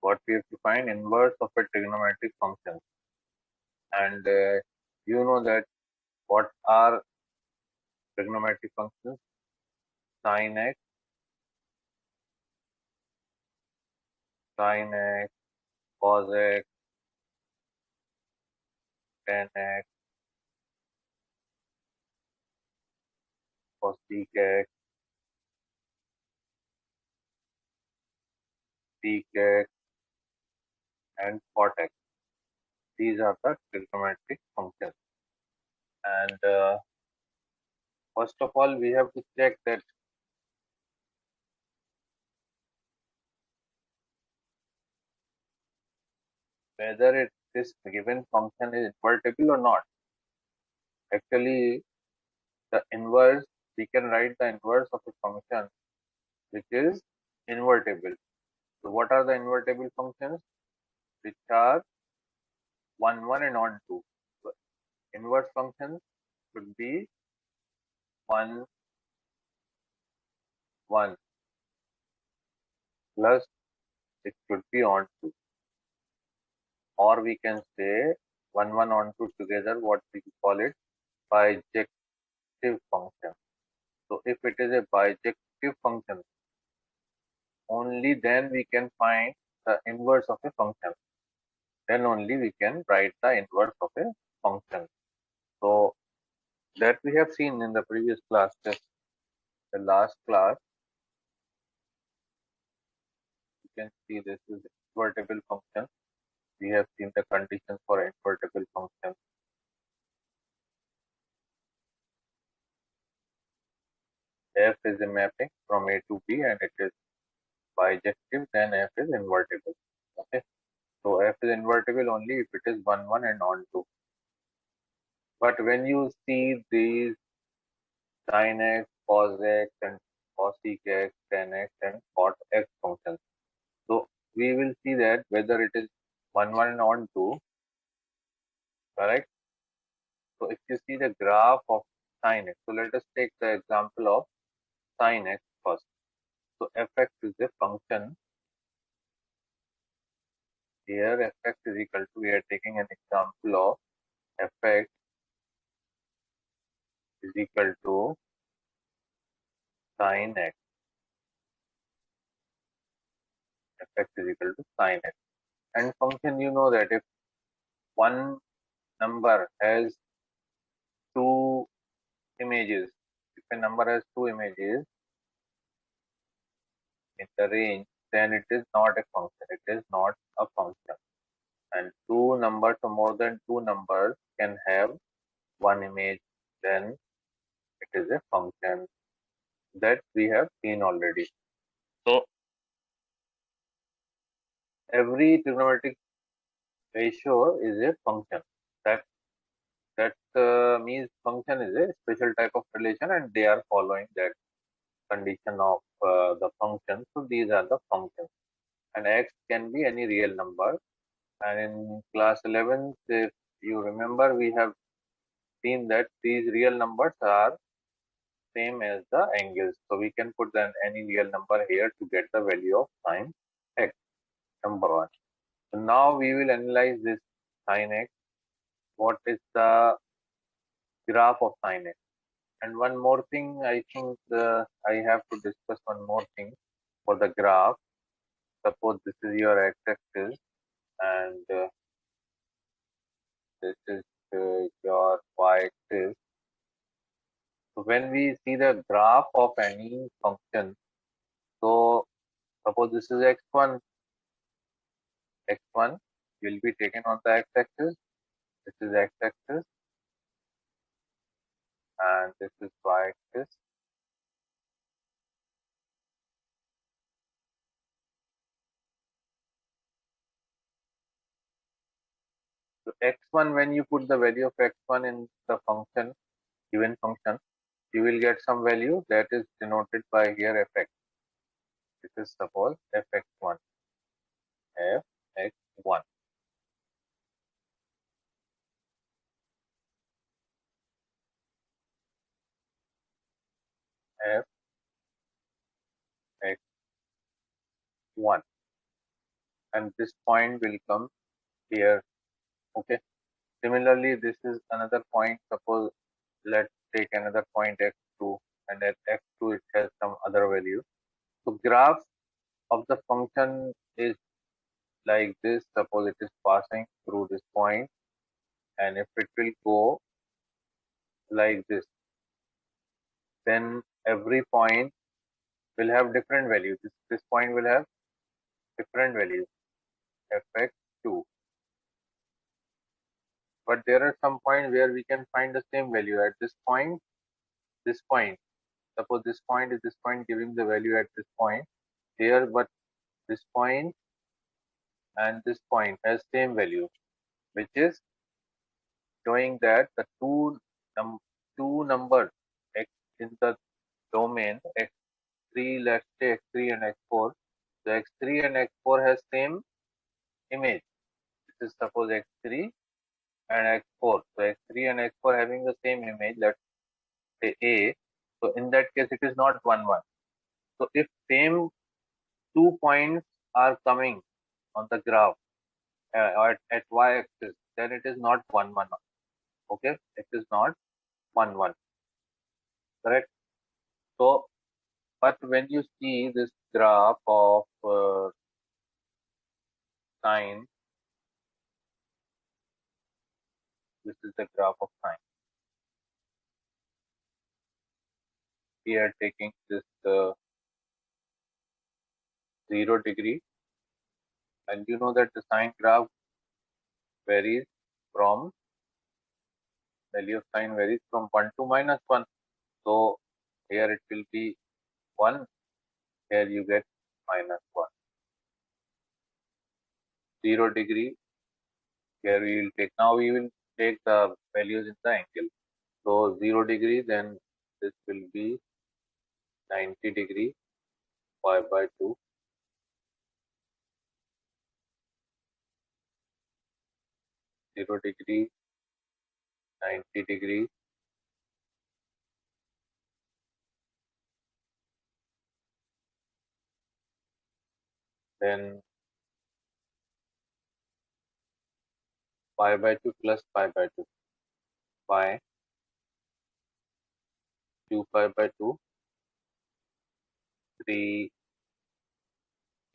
what we have to find? Inverse of a trigonometric function. And you know that what are trigonometric functions? Sin x, cos x, tan x, cosec x, sec x, and cot x. These are the trigonometric functions. And first of all, we have to check that whether this given function is invertible or not. Actually, the inverse, we can write the inverse of a function which is invertible. So what are the invertible functions? Which are 1, 1 and on 2. So inverse functions should be 1, 1 plus it should be on 2. Or we can say 1, 1 on 2 together, what we call it? Bijective function. So if it is a bijective function, only then we can find the inverse of a function. Then only we can write the inverse of a function. So that we have seen in the previous class, just the last class. You can see this is invertible function. We have seen the conditions for invertible function. F is a mapping from A to B and it is bijective, then F is invertible. Okay. So F is invertible only if it is 1, 1 and on 2. But when you see these sin x, cos x, and cosec x, tan x, and cot x functions, so we will see that whether it is 1, 1 and on 2, correct? So if you see the graph of sin x, so let us take the example of sin x first. So fx is a function. Here fx is equal to, we are taking an example of fx is equal to sin x. Fx is equal to sin x. And function, you know that if one number has two images, if a number has two images in the range, then it is not a function. It is not a function. And two numbers or more than two numbers can have one image, then it is a function. That we have seen already. So every trigonometric ratio is a function. That means function is a special type of relation, and they are following that condition of the function. So these are the functions, and x can be any real number. And in class 11, if you remember, we have seen that these real numbers are same as the angles. So we can put any real number here to get the value of sin x, number one. So now we will analyze this sin x. What is the graph of sin x? And one more thing, I think I have to discuss one more thing for the graph. Suppose this is your x-axis and this is your y-axis. So when we see the graph of any function, so suppose this is x1, x1 will be taken on the x-axis. This is x-axis and this is y-axis. So x1, when you put the value of x1 in the function, given function, you will get some value that is denoted by here fx. This is suppose fx1, fx1. fx1. and this point will come here. Okay. Similarly, this is another point. Suppose let's take another point x2, and at x2 it has some other value. So graph of the function is like this. Suppose it is passing through this point, and if it will go like this, then every point will have different values. This point will have different values, fx2. But there are some points where we can find the same value at this point, this point. Suppose this point is this point giving the value at this point here, but this point and this point has same value, which is showing that the num two numbers x in the domain x3, let's say x3 and x4. So x3 and x4 has same image. This is suppose x3 and x4. So x3 and x4 having the same image, let's say A. So in that case, it is not 1, 1. So if same 2 points are coming on the graph or at y-axis, then it is not 1, 1. Okay, it is not 1, 1. Correct. So, but when you see this graph of sine, this is the graph of sine. We are taking this 0 degree, and you know that the sine graph varies from value of sine varies from 1 to minus 1. So here it will be 1, here you get minus 1. 0 degree, here we will take, now we will take the values in the angle. So 0 degree, then this will be 90 degree, pi by 2. 0 degree, 90 degree, then pi by 2 plus pi by 2, pi 2 pi by 2, 3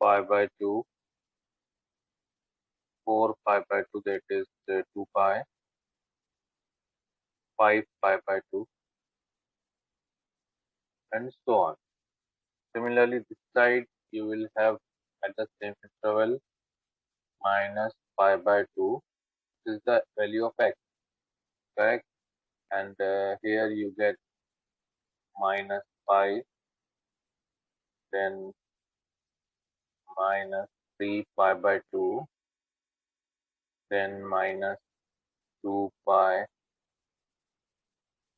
pi by 2, 4 pi by 2, that is 2 pi, 5 pi by 2, and so on. Similarly, this side you will have at the same interval minus pi by 2. This is the value of x, correct? And here you get minus pi, then minus 3 pi by 2, then minus 2 pi,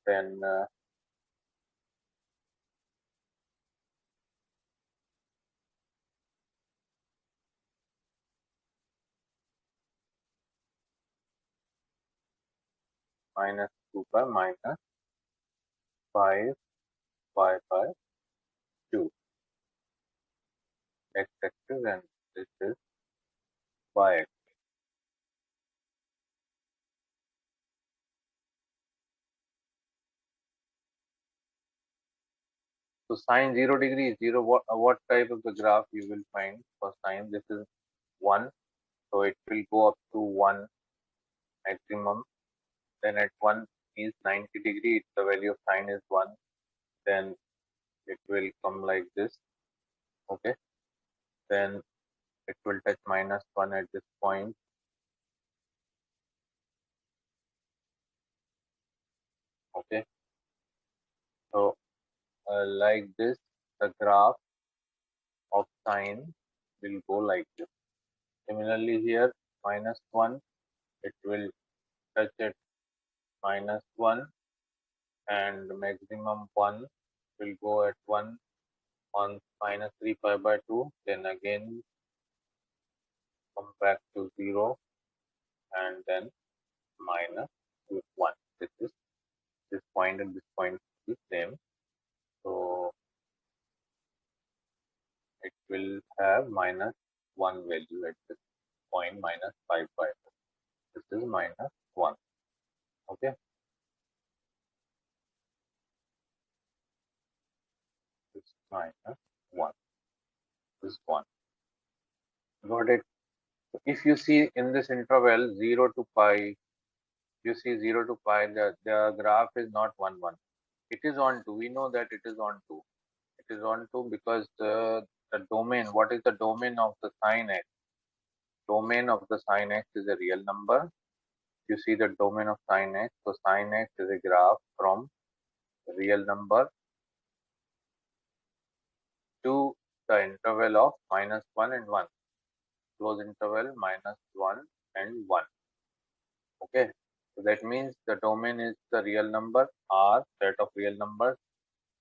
then minus 2 pi minus 5 pi by 2, x-axis, and this is y-axis. So sine 0 degree is 0. What type of the graph you will find for sine? This is 1. So it will go up to 1 maximum. Then at 1 is 90 degree. The value of sine is 1. Then it will come like this. Okay. Then it will touch minus 1 at this point. Okay. So like this, the graph of sine will go like this. Similarly here, minus 1, it will touch at minus 1, and maximum 1 will go at 1 on minus 3 pi by 2, then again come back to 0, and then minus 1. This is this point and this point is same. So it will have minus one value at this point minus 5 by 2. This is minus 1. Okay, this is minus 1. This is 1. Got it? So if you see in this interval 0 to pi, you see 0 to pi, the graph is not 1, 1. It is on 2. We know that it is on 2. It is on 2 because the domain, what is the domain of the sine x? Domain of the sine x is a real number. You see the domain of sine x. So sine x is a graph from real number to the interval of minus 1 and 1. Close interval minus 1 and 1. Okay. So that means the domain is the real number R, set of real numbers.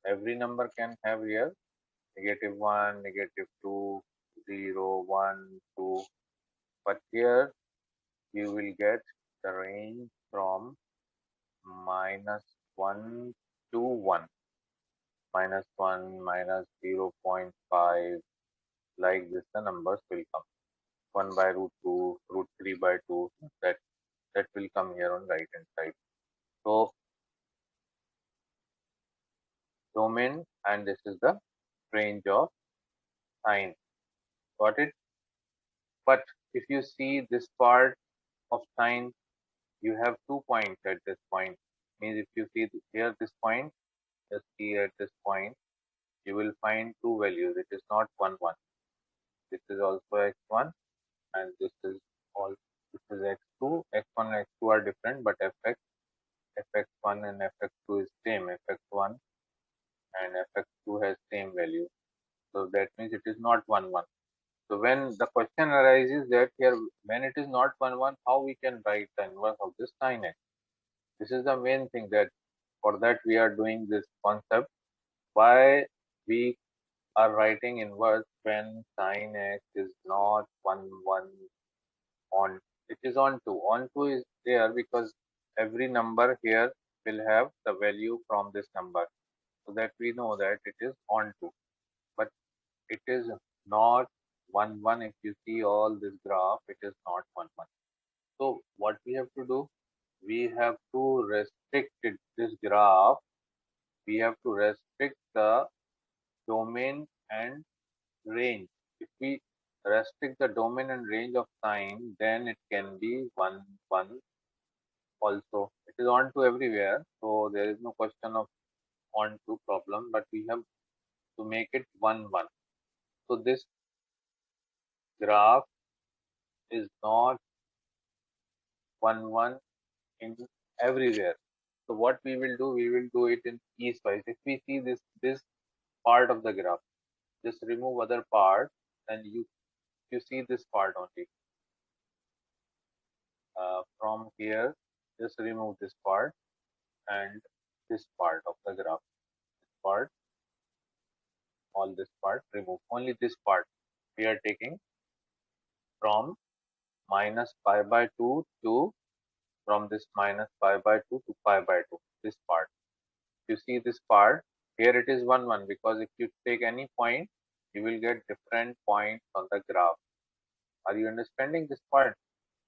Every number can have here -1, -2, 0, 1, 2. But here you will get the range from -1 to 1. -1, minus 0.5, like this the numbers will come. 1 by root 2, root 3 by 2, that will come here on right hand side. So domain, and this is the range of sine. Got it? But if you see this part of sine, you have 2 points at this point. Means if you see here this point, just see at this point, you will find two values. It is not 1, 1. This is also x1, and this is all. This is x2. x1 and x2 are different, but fx1 and fx2 is same. fx1 and fx2 has same value. So that means it is not 1, 1. So when the question arises that here, when it is not 1, 1, how we can write the inverse of this sine x? This is the main thing, that for that we are doing this concept. Why we are writing inverse when sine x is not 1, 1 on, it is on 2. On 2 is there because every number here will have the value from this number. So that we know that it is on 2. But it is not 1, 1. If you see all this graph, it is not 1, 1. So what we have to do? We have to restrict this graph. We have to restrict the domain and range. If we restrict the domain and range of sine, then it can be 1, 1 also. It is on to everywhere, so there is no question of on to problem, but we have to make it 1, 1. So this graph is not 1, 1 in everywhere. So what we will do it in piecewise. If we see this part of the graph, just remove other part, and you see this part only. From here, just remove this part and this part of the graph. This part, all this part, remove. Only this part we are taking from minus pi by 2 to, from this minus pi by 2 to pi by 2. This part. You see this part, here it is 1, 1, because if you take any point, you will get different points on the graph. Are you understanding this part?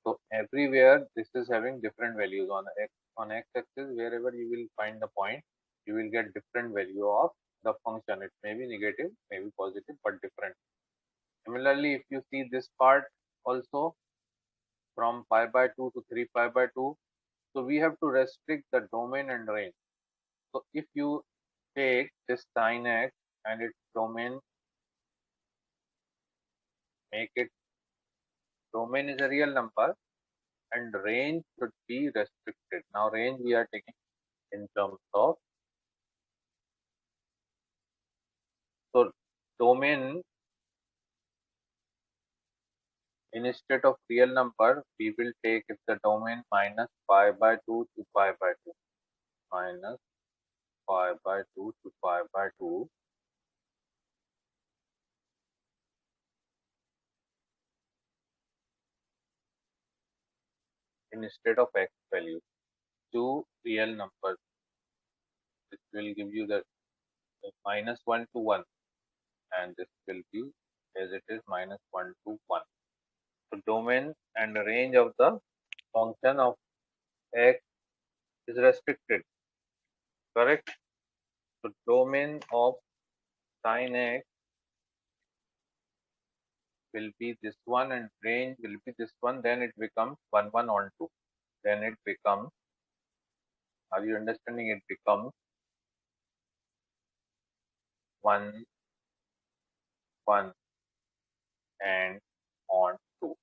So everywhere this is having different values on x-axis. Wherever you will find the point, you will get different value of the function. It may be negative, maybe positive, but different. Similarly, if you see this part also, from pi by 2 to 3 pi by 2, so we have to restrict the domain and range. So if you take this sine x and its domain, make it, domain is a real number and range should be restricted. Now range we are taking in terms of, so domain, instead of real number, we will take if the domain minus pi by 2 to pi by 2, minus pi by 2 to pi by 2, instead of x value, to real numbers. This will give you the minus 1 to 1, and this will be as it is minus 1 to 1. So domain and range of the function of x is restricted, correct? So domain of sin x will be this one and range will be this one, then it becomes 1 1 on 2. Then it becomes, are you understanding? It becomes 1 1 and on 2.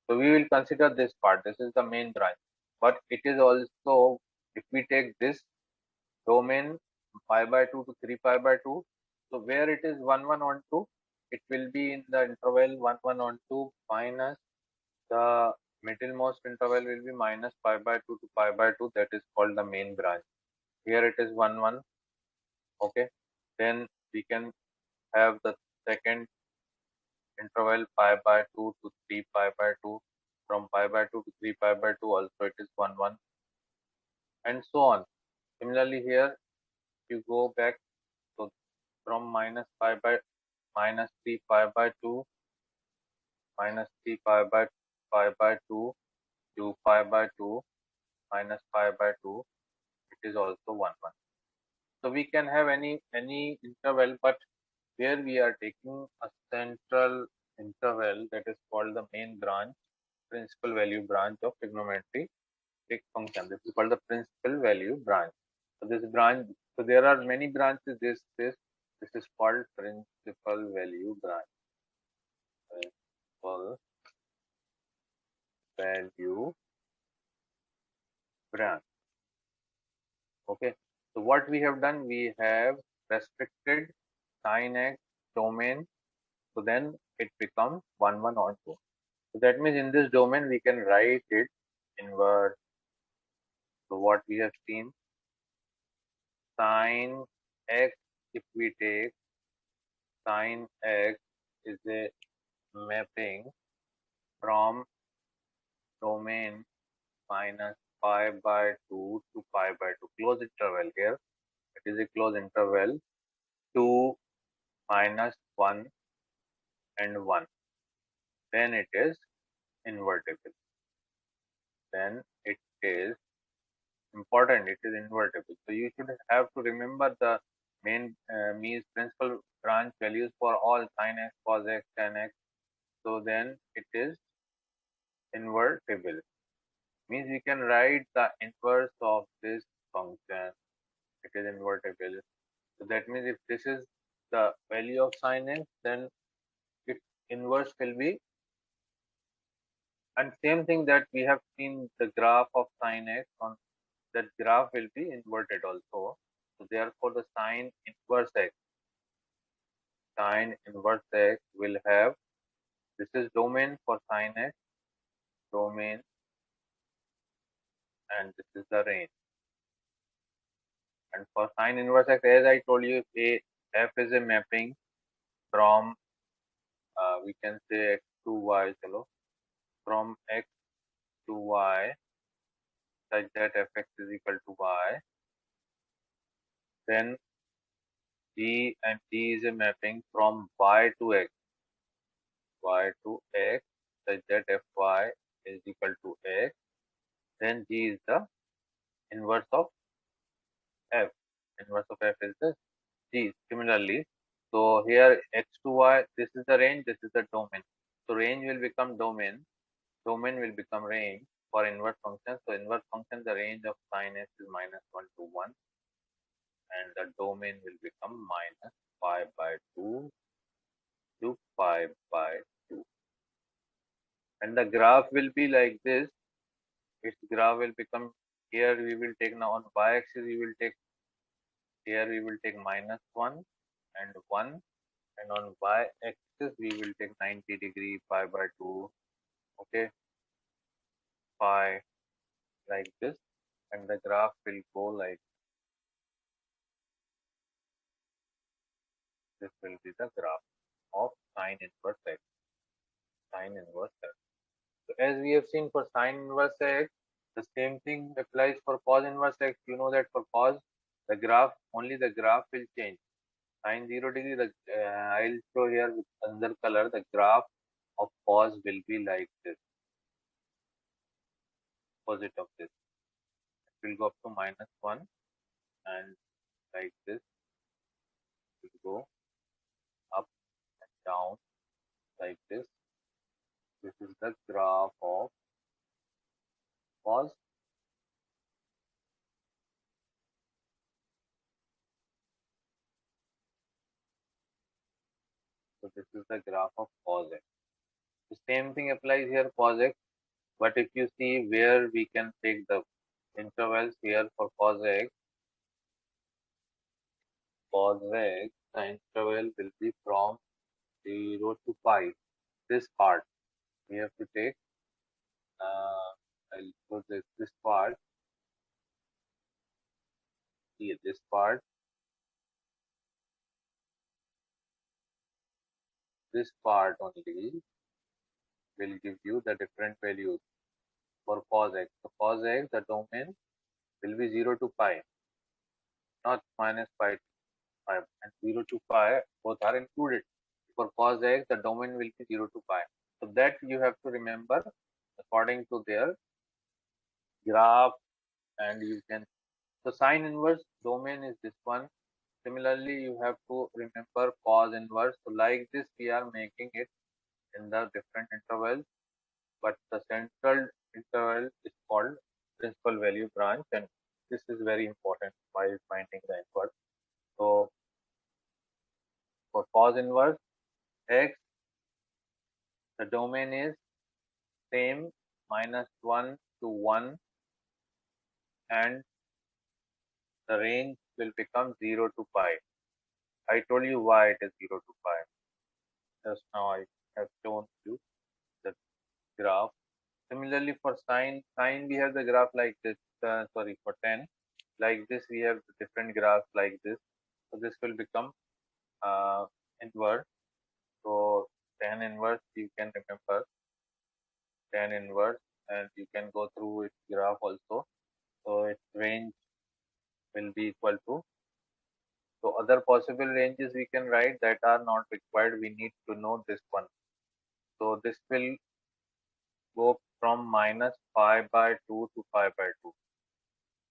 So we will consider this part. This is the main branch. But it is also, if we take this domain pi by 2 to 3 pi by 2, so where it is 1 1 on 2, it will be in the interval 1 1 on 2 minus the middlemost interval will be minus pi by 2 to pi by 2. That is called the main branch. Here it is 1 1. Okay. Then we can have the second interval pi by 2 to 3 pi by 2. From pi by 2 to 3 pi by 2 also it is 1 1 and so on. Similarly here you go back, so from minus 3 pi by 2 minus 3 pi by 2 to pi by 2 minus pi by 2, it is also 1 1. So we can have any interval, but here we are taking a central interval that is called the main branch, principal value branch of trigonometric function. This is called the principal value branch. So this branch, so there are many branches. This is called principal value branch. Principal value branch. Okay. So what we have done, we have restricted sin x domain. So then it becomes 1 1 on 2. So that means in this domain we can write it inward. So what we have seen, sin x, if we take sin x is a mapping from domain minus pi by 2 to pi by 2. Close interval here. It is a closed interval 2 minus 1 and 1. Then it is invertible. Then it is important. It is invertible. So you should have to remember the main means principal branch values for all sin x, cos x, tan x. So then it is invertible. Means we can write the inverse of this function. It is invertible. So that means if this is the value of sin x, then its inverse will be, and same thing that we have seen the graph of sin x, on that graph will be inverted also. So therefore the sin inverse x will have, this is domain for sin x, domain, and this is the range. And for sin inverse x, as I told you, f is a mapping from we can say x to y, chalo, from x to y such that fx is equal to y. Then g and t is a mapping from y to x such that fy is equal to x. Then g is the inverse of f. Inverse of f is the g. Similarly, so here x to y, this is the range, this is the domain. So range will become domain, domain will become range for inverse function. So inverse function, the range of sin s is minus 1 to 1, and the domain will become minus pi by 2 to pi by 2. And the graph will be like this. Its graph will become, here we will take, now on y axis we will take, here we will take minus 1 and 1, and on y axis we will take 90 degree pi by 2. Okay, pi, like this, and the graph will go like this. Will be the graph of sin inverse x. Sin inverse x. So as we have seen for sin inverse x, the same thing applies for cos inverse x. You know that for cos, the graph, only the graph will change. Sine 0 degree, I'll show here with another color, the graph of cos will be like this, opposite of this. It will go up to -1 and like this, it will go up and down like this. This is the graph of cos. So this is the graph of cos x. The same thing applies here cos x, but if you see where we can take the intervals here for cos x, the interval will be from 0 to pi. This part we have to take. I'll put this part here. This part, only will give you the different values for cos x. So cos x, the domain will be 0 to pi, not minus pi to pi, and 0 to pi both are included. For cos x, the domain will be 0 to pi. So that you have to remember according to their graph, and you can. So sine inverse domain is this one. Similarly, you have to remember cos inverse. So like this, we are making it in the different intervals, but the central interval is called principal value branch, and this is very important while finding the inverse. So for cos inverse x, the domain is same, -1 to 1, and the range will become 0 to pi. I told you why it is 0 to pi. Just now I have shown you the graph. Similarly, for sine we have the graph like this. Sorry, for tan, like this we have different graphs like this. So this will become inverse. So tan inverse, you can remember tan inverse, and you can go through its graph also. So its range will be equal to. So other possible ranges we can write that are not required. We need to know this one. So this will go from -pi/2 to pi/2.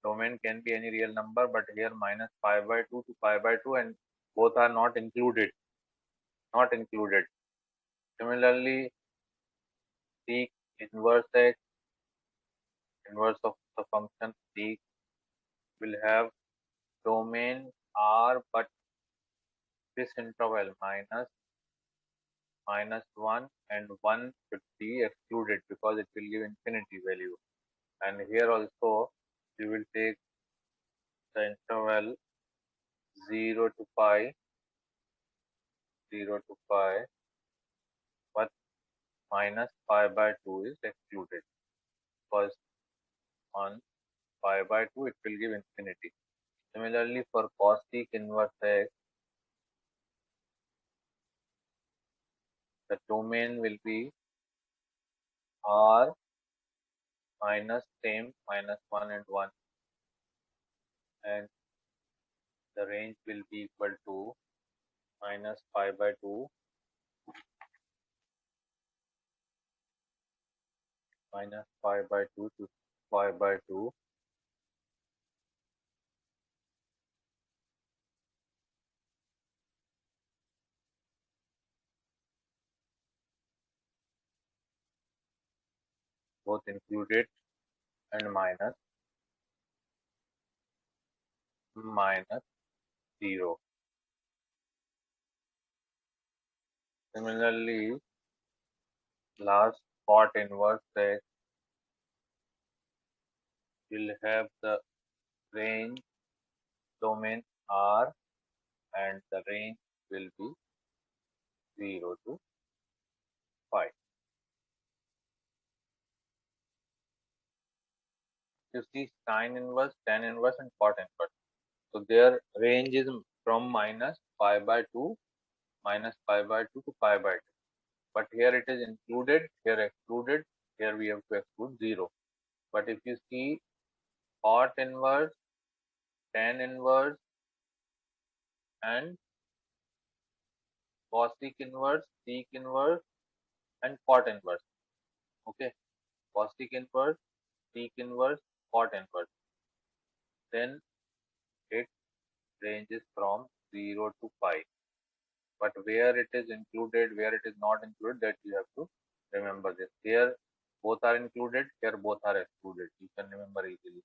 Domain can be any real number, but here -pi/2 to pi/2, and both are not included. Not included. Similarly, sec inverse x, inverse of the function sec, will have domain R, but this interval -1 and 1 should be excluded because it will give infinity value. And here also you will take the interval 0 to pi, 0 to pi, but -pi/2 is excluded because on pi/2 it will give infinity. Similarly, for cos sec inverse x, the domain will be R minus same -1 and 1, and the range will be equal to -pi/2, -pi/2 to pi/2, both included, and minus 0. Similarly, last cot inverse x will have the range domain R, and the range will be 0 to pi. You see sine inverse, tan inverse, and cot inverse. So their range is from -pi/2, -pi/2 to pi/2. But here it is included, here excluded, here we have to exclude 0. But if you see cot inverse, tan inverse, and cosec inverse, sec inverse, and cot inverse. Okay, cosec inverse, sec inverse, cot inverse. Then it ranges from 0 to pi. But where it is included, where it is not included, that you have to remember this. Here both are included, here both are excluded. You can remember easily.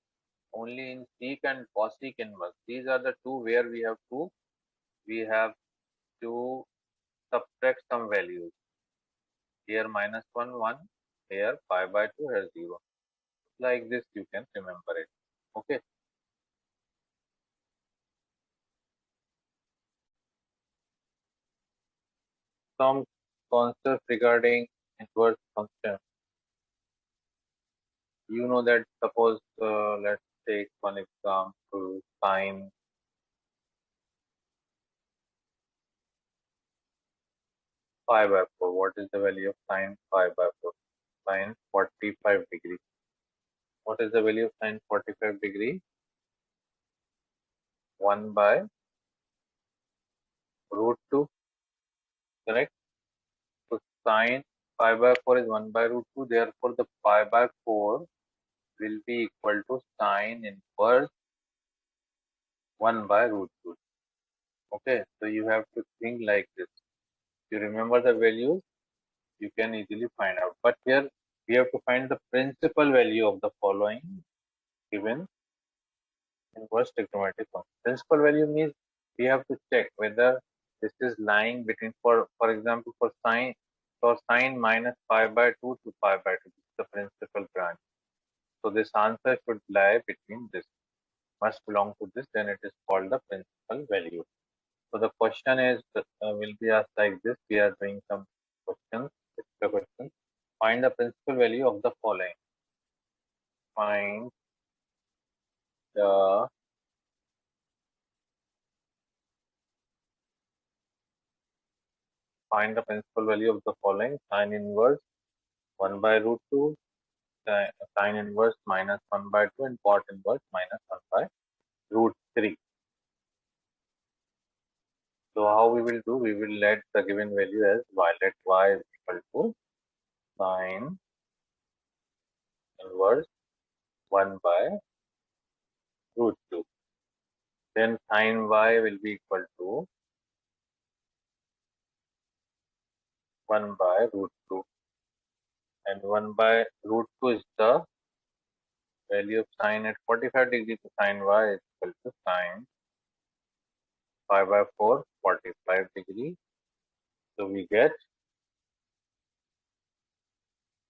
Only in sec and cosec inverse. These are the two where we have to subtract some values. Here -1, 1. Here pi by 2, here 0. Like this you can remember it. Okay. Some concepts regarding inverse function. You know that suppose let's take one example, sine pi by 4. What is the value of sine pi by 4? Sine 45 degree. What is the value of sine 45 degree? 1 by root 2, correct? So sine pi by 4 is 1 by root 2. Therefore, the pi by 4 will be equal to sine inverse 1 by root 2. Okay, so you have to think like this. If you remember the values, you can easily find out. But here we have to find the principal value of the following given inverse trigonometric function. Principal value means we have to check whether this is lying between, for example, for sine minus pi by 2 to pi by 2, this is the principal branch. So this answer should lie between this, must belong to this, then it is called the principal value. So the question is will be asked like this. We are doing some questions. Extra questions. Find the principal value of the following. Find the principal value of the following: sine inverse 1 by root 2, sine inverse minus 1 by 2, and cot inverse minus 1 by root 3. So how we will do? We will let the given value as y. Let y is equal to sine inverse 1 by root 2. Then sine y will be equal to 1 by root 2. And 1 by root 2 is the value of sine at 45 degree. So sine y is equal to sine pi by 4, 45 degree. So we get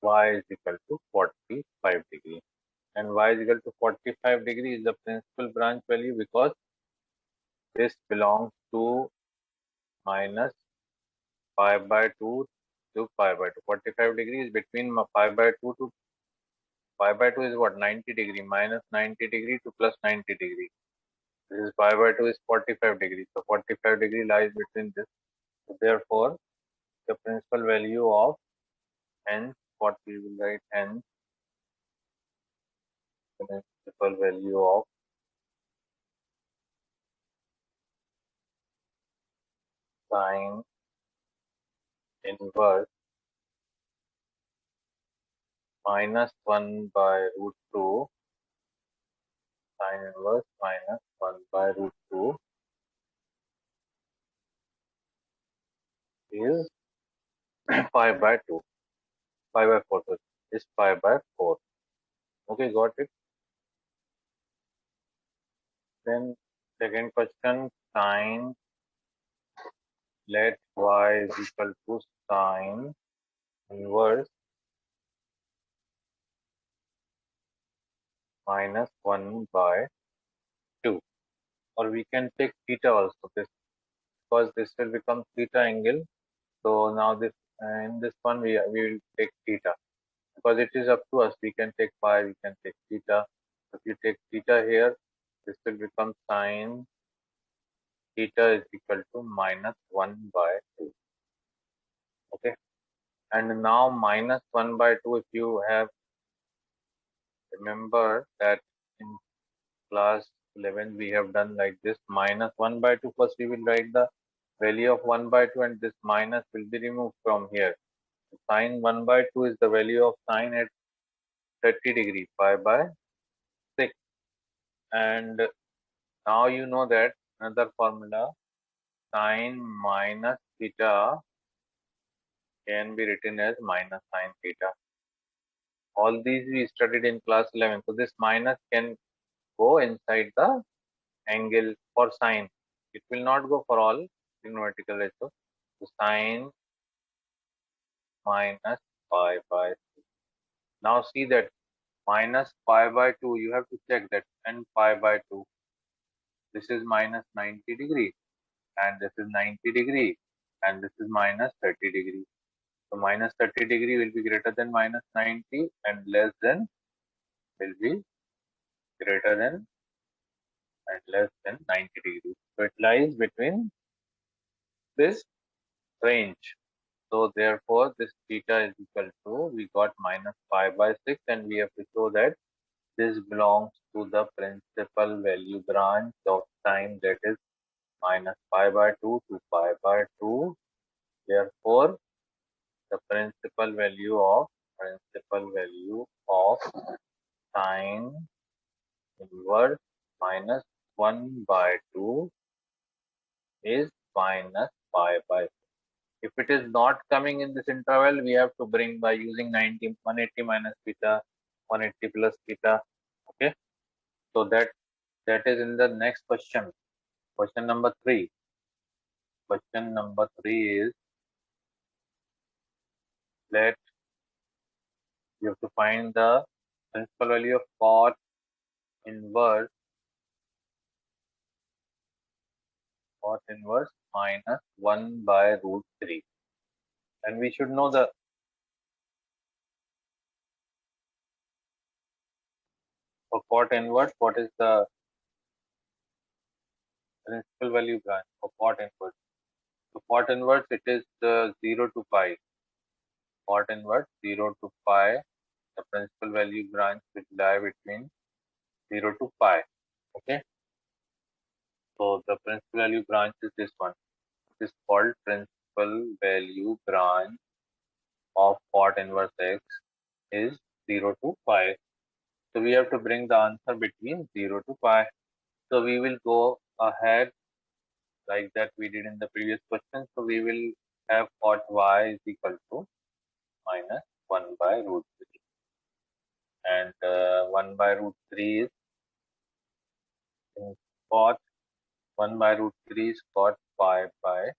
y is equal to 45 degree. And y is equal to 45 degree is the principal branch value because this belongs to minus pi by 2 to pi by 2. 45 degree is between pi by 2 to pi by 2 is what? 90 degree, minus 90 degree to plus 90 degree. This is pi by 2 is 45 degree. So 45 degree lies between this. So therefore, the principal value of hence, what we will write hence, the principal value of sine inverse minus 1 by root 2, sine inverse minus 1 by root 2 is pi by 2, pi by 4, so is pi by 4. Okay, got it? Then second question, sine, let y is equal to sine inverse minus 1 by 2. Or we can take theta also, this because this will become theta angle. So now this in this one we will take theta because it is up to us. We can take pi, we can take theta. If you take theta here, this will become sine theta is equal to minus 1 by 2. Okay, and now minus 1 by 2, if you have remember that in class 11 we have done like this, minus 1 by 2, first we will write the value of 1 by 2 and this minus will be removed from here. Sine 1 by 2 is the value of sine at 30 degree, pi by 6. And now you know that another formula, sine minus theta can be written as minus sine theta. All these we studied in class 11. So this minus can go inside the angle for sine. It will not go for all trigonometrical ratios. So sine minus pi by 6. Now see that minus pi by 2, you have to check that, and pi by 2. This is minus 90 degree, and this is 90 degree, and this is minus 30 degree. So minus 30 degree will be greater than minus 90 and less than will be greater than and less than 90 degrees. So it lies between this range. So therefore this theta is equal to, we got minus pi by 6, and we have to show that this belongs to the principal value branch of time, that is minus pi by 2 to pi by 2. Therefore the principal value of sine inverse minus 1 by 2 is minus pi by 6. If it is not coming in this interval, we have to bring by using 180 minus theta, 180 plus theta. Okay, so that is in the next question. Question number 3. Question number 3 is, let you have to find the principal value of cot inverse minus 1 by root 3. And we should know the for cot inverse, what is the principal value branch for cot inverse? So cot inverse, it is 0 to pi. Cot inverse 0 to pi, the principal value branch will lie between 0 to pi. Okay, so the principal value branch is this one. It is called principal value branch of cot inverse x is 0 to pi. So we have to bring the answer between 0 to pi. So we will go ahead like that we did in the previous question. So we will have cot y is equal to minus 1 by root 3. And 1 by root 3 is cot 1 by root 3 is cot pi by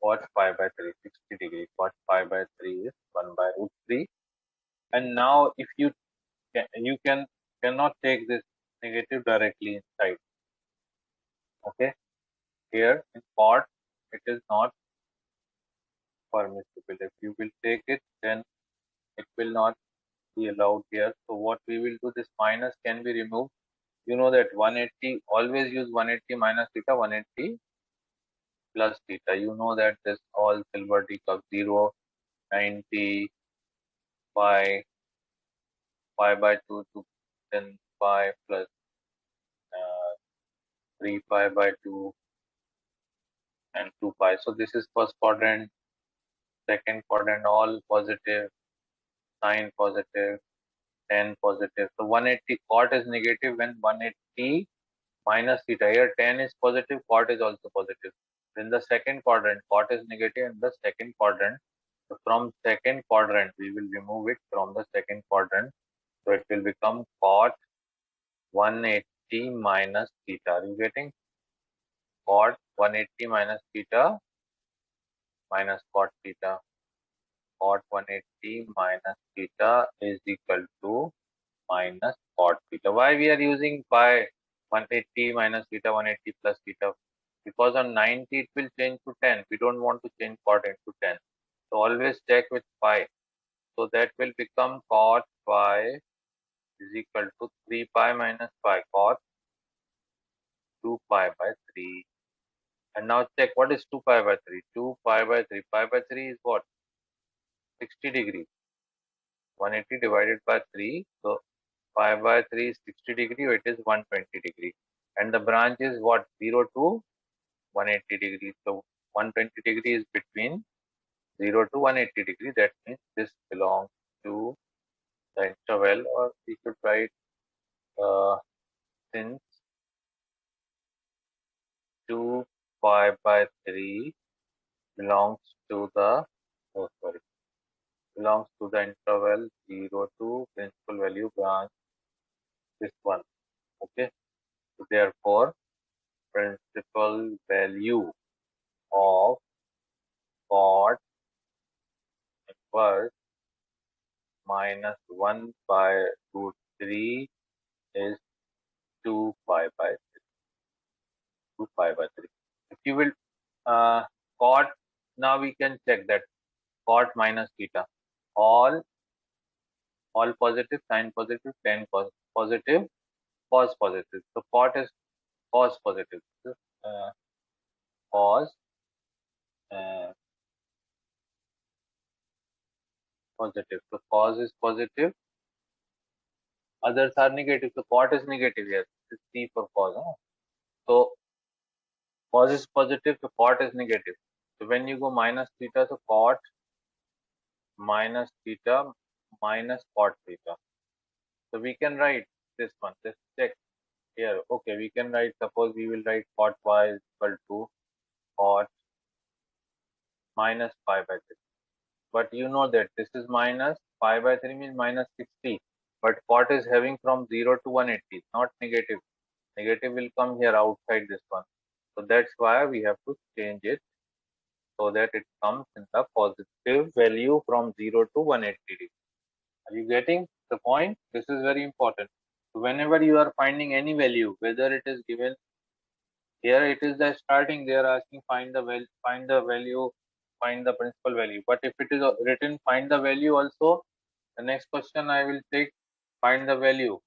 cot pi by 3, 60 degree. Cot pi by 3 is 1 by root 3. And now if you cannot take this negative directly inside. Okay, here in cot it is not permissible. If you will take it, then it will not be allowed here. So what we will do, this minus can be removed. You know that 180, always use 180 minus theta, 180 plus theta. You know that this all silver teacup 0, 90, pi, pi by 2 to then pi plus 3 pi by 2 and 2 pi. So this is first quadrant, second quadrant, all positive, sine positive, tan positive. So 180 cot is negative when 180 minus theta. Here tan is positive, cot is also positive. In the second quadrant, cot is negative in the second quadrant. So from second quadrant, we will remove it from the second quadrant. So it will become cot 180 minus theta. Are you getting? Cot 180 minus theta minus cot theta. Cot 180 minus theta is equal to minus cot theta. Why we are using pi 180 minus theta, 180 plus theta? Because on 90 it will change to 10. We don't want to change cot into 10. So always check with pi. So that will become cot pi is equal to 3 pi minus pi, cot 2 pi by 3. And now check what is 2 pi by 3. 2 pi by 3. Pi by 3 is what? 60 degree. 180 divided by 3. So pi by 3 is 60 degree, or it is 120 degree. And the branch is what? 0 to 180 degrees. So 120 degrees is between 0 to 180 degrees. That means this belongs to the interval, or we should write since 2 pi by 3 belongs to the, oh sorry, belongs to the interval 0 to principal value branch, this one. Okay. So therefore, principal value of cot inverse minus 1 by root 3 is 2 pi by 3. 2 pi by 3. If you will, cot, now we can check that cot minus theta. All positive, sine positive, tan positive, cos positive. So cot is cos positive. Cos uh, positive. So cos is positive, others are negative. So cot is negative here. This is C for cos. Huh? So cos is positive, so cot is negative. So when you go minus theta, so cot minus theta minus cot theta. So we can write this one. Let's check here. Okay, we can write, suppose we will write cot y is equal to cot minus pi by 3. But you know that this is minus pi by 3 means minus 60. But cot is having from 0 to 180, not negative. Negative will come here outside this one. So that's why we have to change it so that it comes in the positive value from 0 to 180 degrees. Are you getting the point? This is very important. So whenever you are finding any value, whether it is given here, it is the starting, they are asking find the value, find the principal value. But if it is written find the value also, the next question I will take find the value.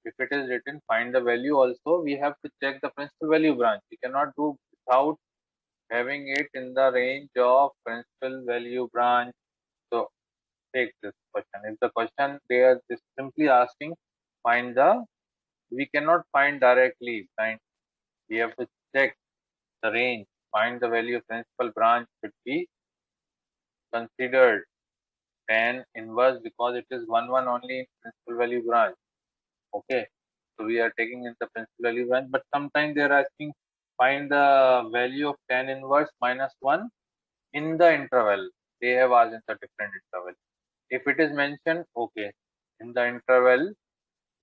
If it is written find the value also, we have to check the principal value branch. We cannot do without having it in the range of principal value branch. So take this question. If the question they are just simply asking find the, we cannot find directly. Find, we have to check the range. Find the value of principal branch should be considered tan inverse because it is 1 only in principal value branch. Okay. So we are taking in the principal value branch, but sometimes they are asking find the value of tan inverse minus 1 in the interval. They have asked in the different interval. If it is mentioned, okay, in the interval,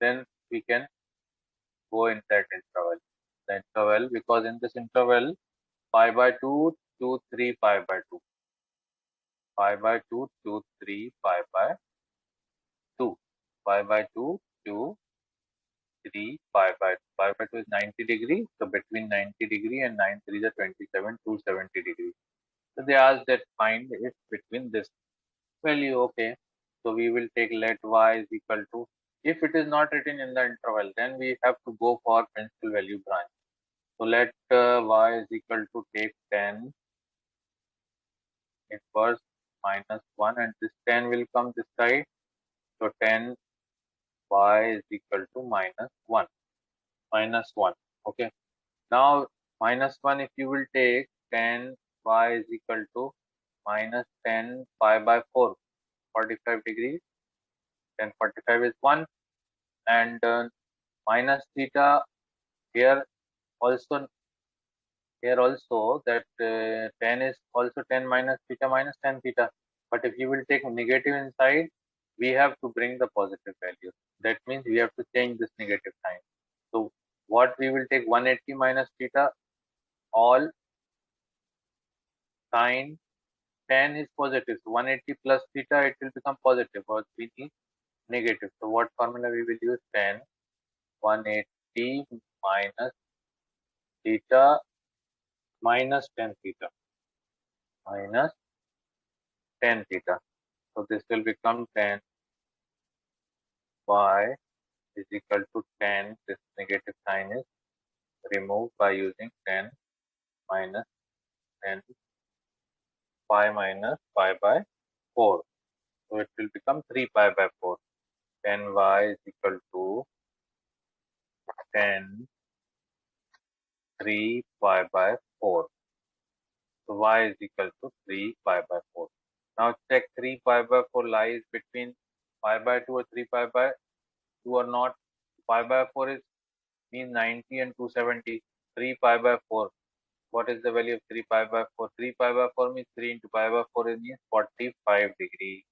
then we can go in that interval. The interval, because in this interval, pi by 2 to 3 pi by 2. Pi by 2 to 3 pi by 2. Pi by 2 to 3 pi by 2. Pi by 2 is 90 degrees. So between 90 degree and 9 3 is 27 to 70 degrees. So they ask that find it between this value. Okay. So we will take let y is equal to, if it is not written in the interval, then we have to go for principal value branch. So let y is equal to take 10 inverse minus 1 and this 10 will come this side. So 10 y is equal to minus 1. Minus 1. Okay. Now minus 1, if you will take 10 y is equal to minus 10 pi by 4, 45 degrees. Then 45 is 1 and minus theta here also, that 10 is also 10 minus theta minus 10 theta. But if you will take negative inside, we have to bring the positive value. That means we have to change this negative sign. So what we will take 180 minus theta, all sine 10 is positive. So 180 plus theta, it will become positive, or we need negative. So what formula we will use? 10 180 minus theta minus 10 theta minus 10 theta. So this will become 10 y is equal to 10. This negative sign is removed by using 10 minus 10 pi minus pi by 4. So it will become 3 pi by 4. 10 y is equal to 10 3 pi by 4. So y is equal to 3 pi by 4. Now check 3 pi by 4 lies between pi by 2 or 3 pi by 2 or not. Pi by 4 is means 90 and 270. 3 pi by 4. What is the value of 3 pi by 4? 3 pi by 4 means 3 into pi by 4 means 45 degree.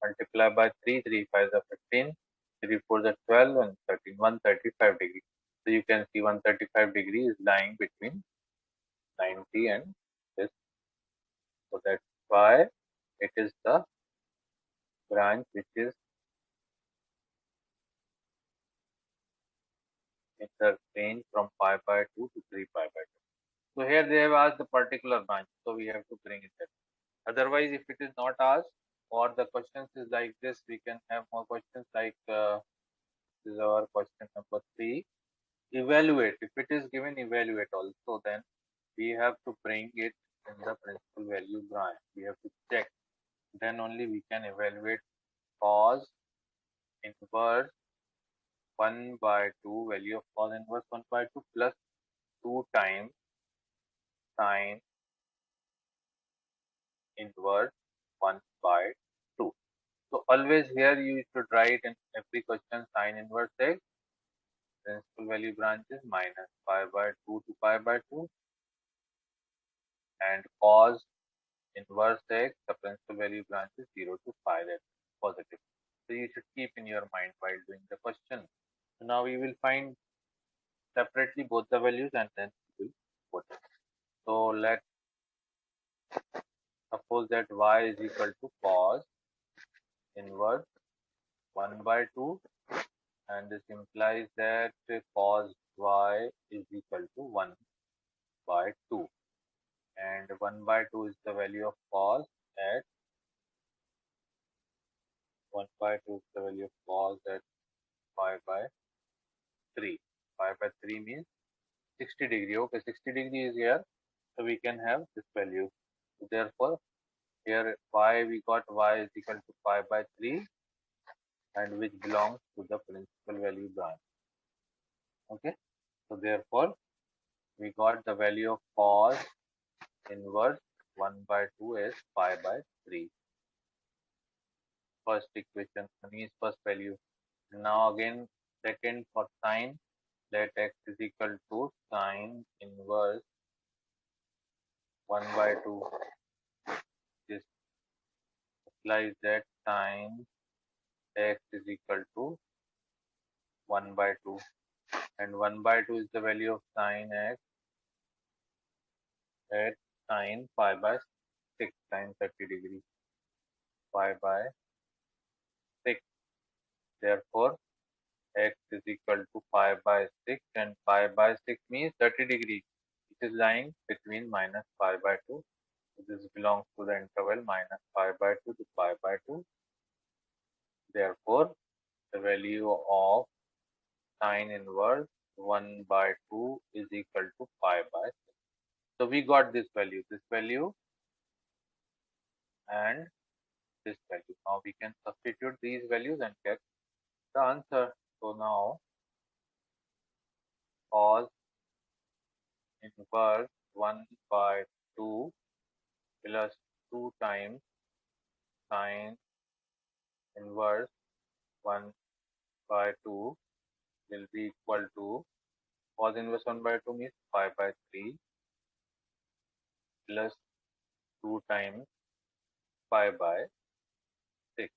Multiply by 3, 3 5 is 15, 3 4 is 12 and 13, 135 degree. So you can see 135 degree is lying between 90 and this. So that's why it is the branch which is in the range from pi by 2 to 3 pi by 2. So here they have asked the particular branch, so we have to bring it there. Otherwise, if it is not asked or the questions is like this, we can have more questions like this is our question number 3. Evaluate. If it is given evaluate also, then we have to bring it in the principal value branch. We have to check. Then only we can evaluate cos inverse 1 by 2, value of cos inverse 1 by 2 plus 2 times sine inverse 1 by 2. So always here you should write in every question sine inverse x, principal value branch is minus pi by 2 to pi by 2, and cos inverse x, the principal value branch is 0 to pi, that's positive. So you should keep in your mind while doing the question. So now we will find separately both the values and then we will put it. So let's suppose that y is equal to cos inverse 1 by 2, and this implies that cos y is equal to 1 by 2, and 1 by 2 is the value of cos at 1 by 2 is the value of cos at pi by 3. Pi by 3 means 60 degree. Okay, 60 degree is here, so we can have this value. So therefore, here y we got y is equal to pi by 3, and which belongs to the principal value branch. Okay, so therefore we got the value of cos inverse 1 by 2 is pi by 3. First equation means first value. Now again second for sine, let x is equal to sine inverse 1 by 2. This implies that sine x is equal to 1 by 2, and 1 by 2 is the value of sine x at sine pi by 6, sine 30 degree, pi by 6. Therefore x is equal to pi by 6, and pi by 6 means 30 degree. It is lying between minus pi by 2. So this belongs to the interval minus pi by 2 to pi by 2. Therefore the value of sine inverse 1 by 2 is equal to pi by 6. So we got this value and this value. Now we can substitute these values and get the answer. So now cos inverse 1 by 2 plus 2 times sine inverse 1 by 2 will be equal to cos inverse 1 by 2 means pi by 3 plus 2 times pi by 6.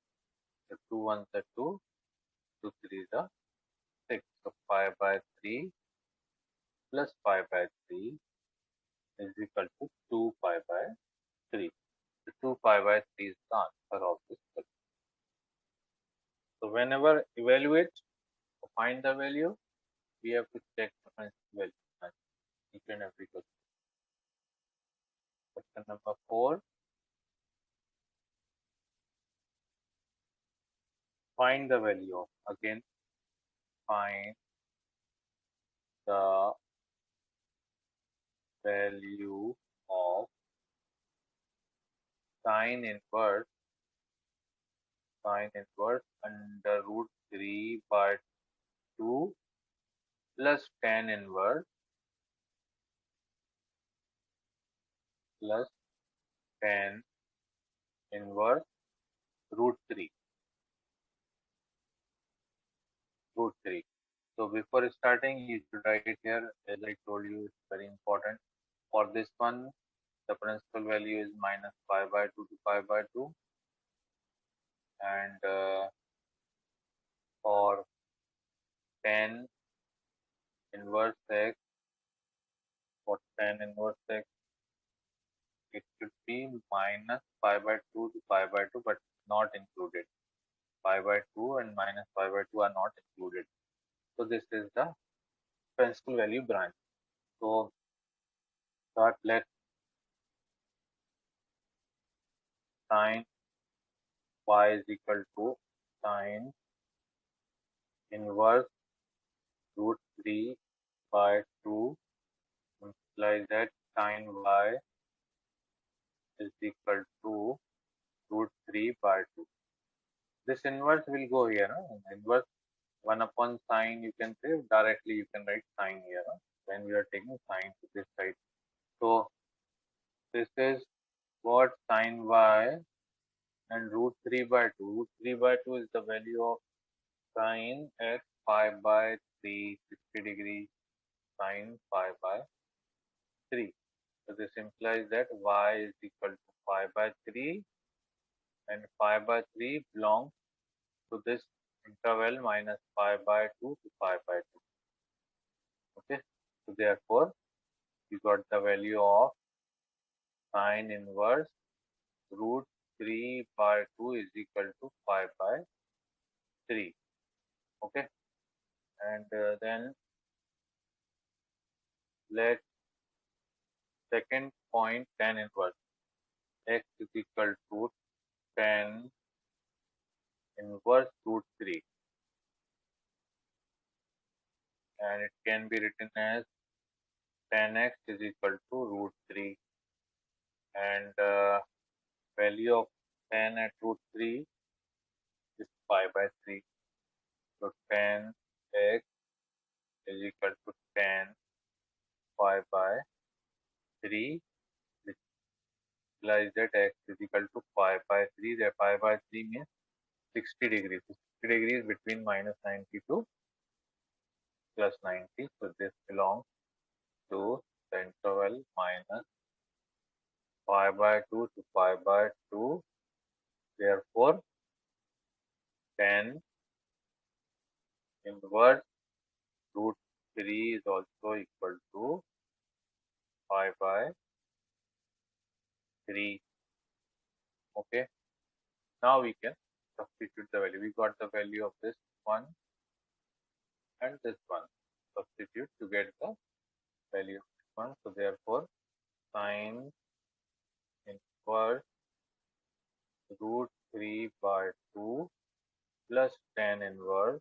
So 2 1s are 2, 2 3s are 6. So pi by 3 plus pi by 3 is equal to 2 pi by 3. So 2 pi by 3 is the answer of this question. So whenever evaluate or find the value, we have to check the principal value and each and every question. Question number 4. Find the value of, again, find the value of sine inverse under root 3 by 2 plus tan inverse plus tan inverse root 3. So before starting, you should write here, as I told you, it's very important. For this one, the principal value is minus pi by 2 to pi by 2. And for tan inverse x, it should be minus pi by 2 to pi by 2, but not included. Pi by 2 and minus pi by 2 are not included. So this is the principal value branch. So start, let sine y is equal to sine inverse root 3 by 2 implies that sine y is equal to root 3 by 2. This inverse will go here. No? Inverse 1 upon sine, you can say directly, you can write sine here. No? When we are taking sine to this side. So this is what sine y and root 3 by 2. Root 3 by 2 is the value of sine at pi by 3, 60 degree sine pi by 3. So this implies that y is equal to pi by 3 and pi by 3 belongs to this interval minus pi by 2 to pi by 2. Okay. So therefore, we got the value of sine inverse root 3 by 2 is equal to pi by 3. Okay. And then let second point tan inverse x is equal to tan inverse root 3, and it can be written as tan x is equal to root 3, and value of tan at root 3 is pi by 3. So tan x is equal to tan pi by 3, which implies that x is equal to pi by 3. The pi by 3 means 60 degrees. So 60 degrees between minus 90 to plus 90. So this belongs to the interval minus pi by 2 to pi by 2. Therefore, tan inverse root 3 is also equal to pi by 3. Okay. Now we can substitute the value. We got the value of this one and this one. Substitute to get the value of this one. So therefore, sine inverse root 3 by 2 plus tan inverse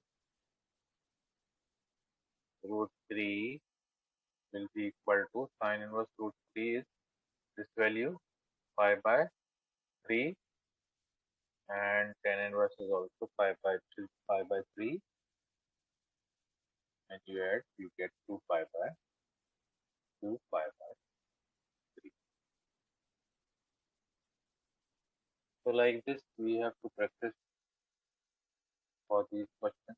root 3 will be equal to sine inverse root 3 is this value pi by 3, and tan inverse is also pi by 3, and you add, you get 2 pi by 3. So like this we have to practice for these questions.